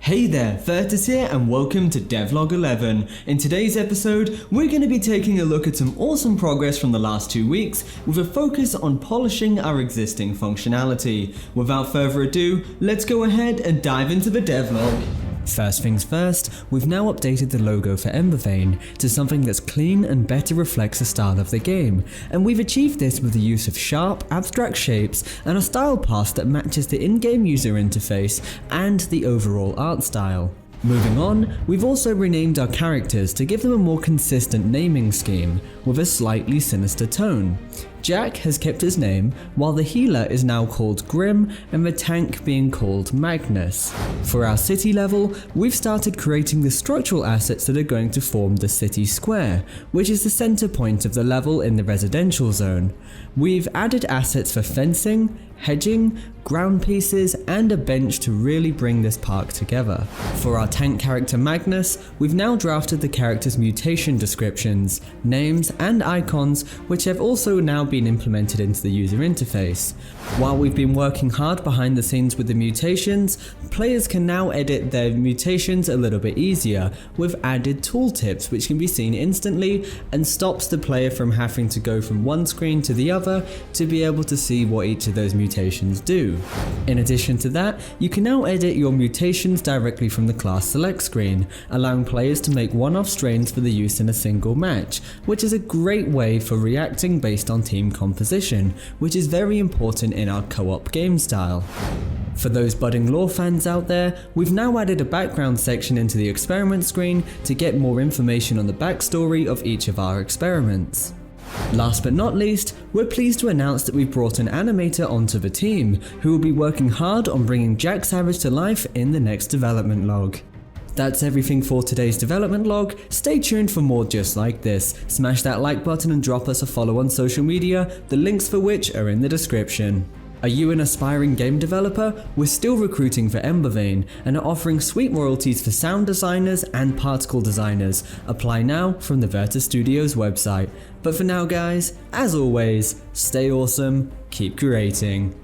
Hey there, Virtus here and welcome to Devlog 11. In today's episode, we're going to be taking a look at some awesome progress from the last 2 weeks with a focus on polishing our existing functionality. Without further ado, let's go ahead and dive into the devlog. First things first, we've now updated the logo for EmberVein to something that's clean and better reflects the style of the game, and we've achieved this with the use of sharp, abstract shapes and a style path that matches the in-game user interface and the overall art style. Moving on, we've also renamed our characters to give them a more consistent naming scheme, with a slightly sinister tone. Jack has kept his name, while the healer is now called Grim and the tank being called Magnus. For our city level, we've started creating the structural assets that are going to form the city square, which is the center point of the level in the residential zone. We've added assets for fencing, hedging, ground pieces, and a bench to really bring this park together. For our tank character Magnus, we've now drafted the character's mutation descriptions, names, and icons, which have also now been implemented into the user interface. While we've been working hard behind the scenes with the mutations, players can now edit their mutations a little bit easier with added tooltips which can be seen instantly and stops the player from having to go from one screen to the other to be able to see what each of those mutations do. In addition to that, you can now edit your mutations directly from the class select screen, allowing players to make one-off strains for the use in a single match, which is a great way for reacting based on team composition, which is very important in our co-op game style. For those budding lore fans out there, we've now added a background section into the experiment screen to get more information on the backstory of each of our experiments. Last but not least, we're pleased to announce that we've brought an animator onto the team, who will be working hard on bringing Jack Savage to life in the next development log. That's everything for today's development log. Stay tuned for more just like this. Smash that like button and drop us a follow on social media, the links for which are in the description. Are you an aspiring game developer? We're still recruiting for EmberVein and are offering sweet royalties for sound designers and particle designers. Apply now from the Virtus Studios website. But for now guys, as always, stay awesome, keep creating.